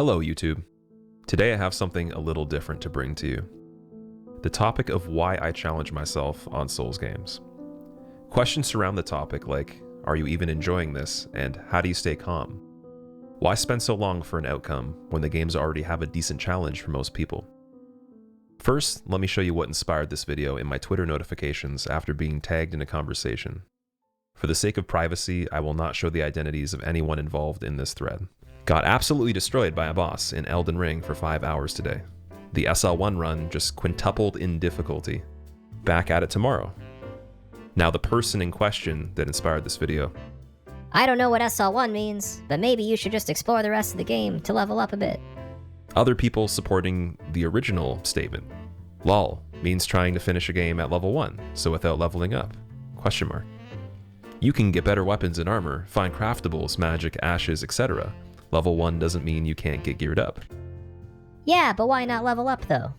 Hello YouTube. Today I have something a little different to bring to you. The topic of why I challenge myself on Souls games. Questions surround the topic like, are you even enjoying this, and how do you stay calm? Why spend so long for an outcome when the games already have a decent challenge for most people? First, let me show you what inspired this video in my Twitter notifications after being tagged in a conversation. For the sake of privacy, I will not show the identities of anyone involved in this thread. Got absolutely destroyed by a boss in Elden Ring for 5 hours today. The SL1 run just quintupled in difficulty. Back at it tomorrow. Now the person in question that inspired this video. I don't know what SL1 means, but maybe you should just explore the rest of the game to level up a bit. Other people supporting the original statement. LOL means trying to finish a game at level 1, so without leveling up. Question mark. You can get better weapons and armor, find craftables, magic, ashes, etc. Level 1 doesn't mean you can't get geared up. Yeah, but why not level up though?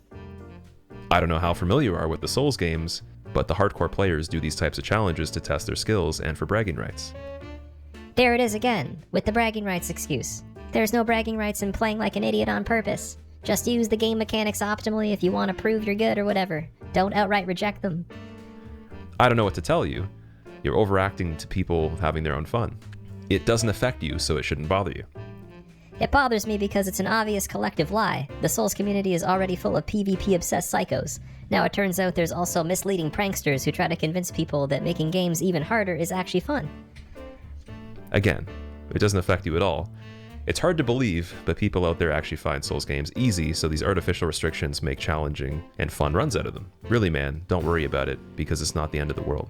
I don't know how familiar you are with the Souls games, but the hardcore players do these types of challenges to test their skills and for bragging rights. There it is again, with the bragging rights excuse. There's no bragging rights in playing like an idiot on purpose. Just use the game mechanics optimally if you want to prove you're good or whatever. Don't outright reject them. I don't know what to tell you. You're overacting to people having their own fun. It doesn't affect you, so it shouldn't bother you. It bothers me because it's an obvious collective lie. The Souls community is already full of PvP-obsessed psychos. Now it turns out there's also misleading pranksters who try to convince people that making games even harder is actually fun. Again, it doesn't affect you at all. It's hard to believe, but people out there actually find Souls games easy, so these artificial restrictions make challenging and fun runs out of them. Really, man, don't worry about it, because it's not the end of the world.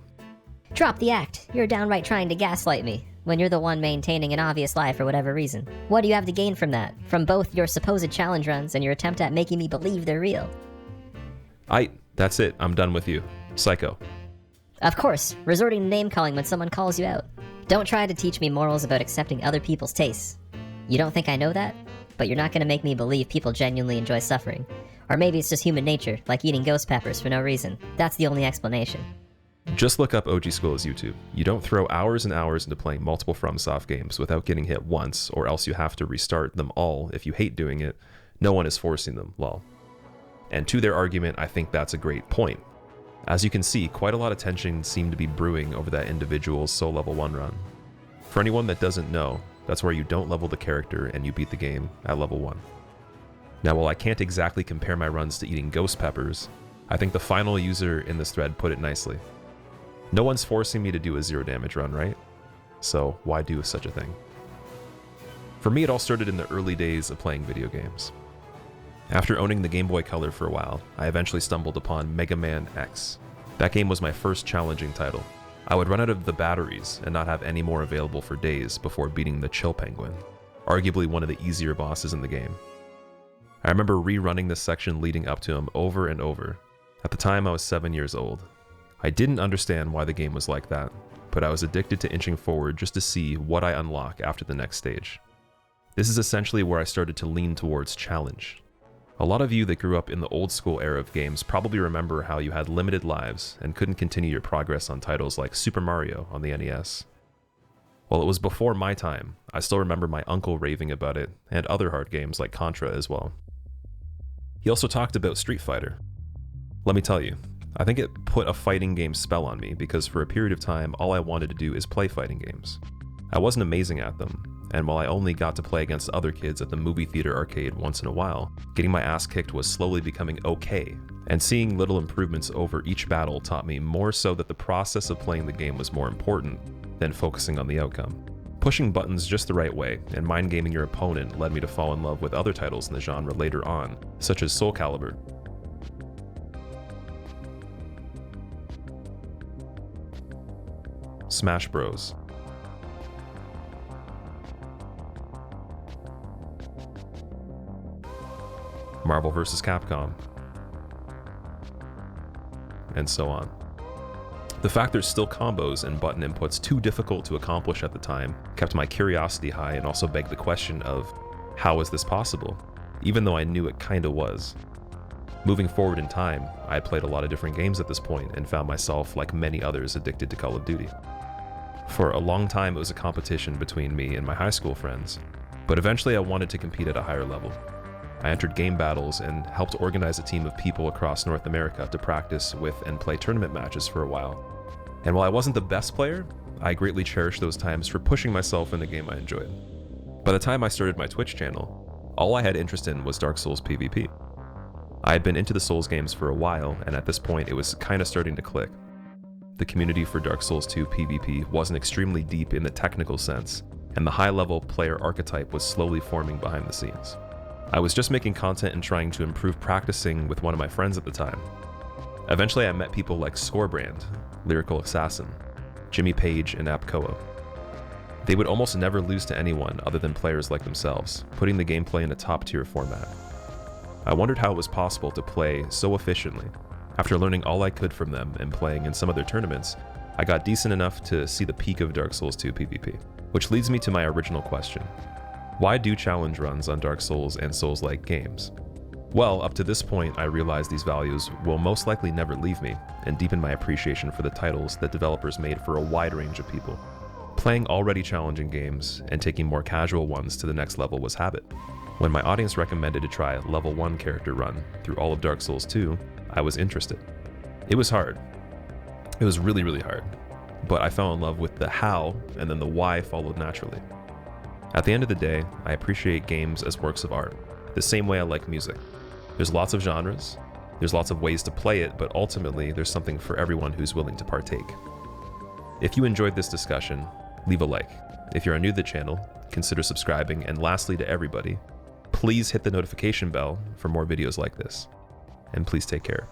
Drop the act. You're downright trying to gaslight me, when you're the one maintaining an obvious lie for whatever reason. What do you have to gain from that? From both your supposed challenge runs and your attempt at making me believe they're real? That's it. I'm done with you. Psycho. Of course, resorting to name-calling when someone calls you out. Don't try to teach me morals about accepting other people's tastes. You don't think I know that? But you're not going to make me believe people genuinely enjoy suffering. Or maybe it's just human nature, like eating ghost peppers for no reason. That's the only explanation. Just look up OG School's YouTube. You don't throw hours and hours into playing multiple FromSoft games without getting hit once, or else you have to restart them all if you hate doing it. No one is forcing them, lol. And to their argument, I think that's a great point. As you can see, quite a lot of tension seemed to be brewing over that individual's Soul Level 1 run. For anyone that doesn't know, that's where you don't level the character and you beat the game at level 1. Now, while I can't exactly compare my runs to eating ghost peppers, I think the final user in this thread put it nicely. No one's forcing me to do a 0 damage run, right? So why do such a thing? For me, it all started in the early days of playing video games. After owning the Game Boy Color for a while, I eventually stumbled upon Mega Man X. That game was my first challenging title. I would run out of the batteries and not have any more available for days before beating the Chill Penguin, arguably one of the easier bosses in the game. I remember rerunning this section leading up to him over and over. At the time, I was 7 years old. I didn't understand why the game was like that, but I was addicted to inching forward just to see what I unlock after the next stage. This is essentially where I started to lean towards challenge. A lot of you that grew up in the old school era of games probably remember how you had limited lives and couldn't continue your progress on titles like Super Mario on the NES. While it was before my time, I still remember my uncle raving about it, and other hard games like Contra as well. He also talked about Street Fighter. Let me tell you, I think it put a fighting game spell on me because for a period of time, all I wanted to do is play fighting games. I wasn't amazing at them, and while I only got to play against other kids at the movie theater arcade once in a while, getting my ass kicked was slowly becoming okay, and seeing little improvements over each battle taught me more so that the process of playing the game was more important than focusing on the outcome. Pushing buttons just the right way and mind gaming your opponent led me to fall in love with other titles in the genre later on, such as Soul Calibur. Smash Bros. Marvel vs. Capcom, and so on. The fact there's still combos and button inputs too difficult to accomplish at the time kept my curiosity high and also begged the question of, how is this possible? Even though I knew it kinda was. Moving forward in time, I had played a lot of different games at this point and found myself, like many others, addicted to Call of Duty. For a long time, it was a competition between me and my high school friends. But eventually I wanted to compete at a higher level. I entered game battles and helped organize a team of people across North America to practice with and play tournament matches for a while. And while I wasn't the best player, I greatly cherished those times for pushing myself in a game I enjoyed. By the time I started my Twitch channel, all I had interest in was Dark Souls PvP. I had been into the Souls games for a while, and at this point it was kinda starting to click. The community for Dark Souls 2 PvP wasn't extremely deep in the technical sense, and the high-level player archetype was slowly forming behind the scenes. I was just making content and trying to improve practicing with one of my friends at the time. Eventually I met people like Scorebrand, Lyrical Assassin, Jimmy Page, and Apkoa. They would almost never lose to anyone other than players like themselves, putting the gameplay in a top-tier format. I wondered how it was possible to play so efficiently. After learning all I could from them and playing in some of their tournaments, I got decent enough to see the peak of Dark Souls 2 PvP. Which leads me to my original question. Why do challenge runs on Dark Souls and Souls-like games? Well, up to this point, I realized these values will most likely never leave me and deepen my appreciation for the titles that developers made for a wide range of people. Playing already challenging games and taking more casual ones to the next level was habit. When my audience recommended to try a level 1 character run through all of Dark Souls 2, I was interested. It was hard. It was really, really hard. But I fell in love with the how, and then the why followed naturally. At the end of the day, I appreciate games as works of art, the same way I like music. There's lots of genres, there's lots of ways to play it, but ultimately there's something for everyone who's willing to partake. If you enjoyed this discussion, leave a like. If you're new to the channel, consider subscribing, and lastly to everybody, please hit the notification bell for more videos like this. And please take care.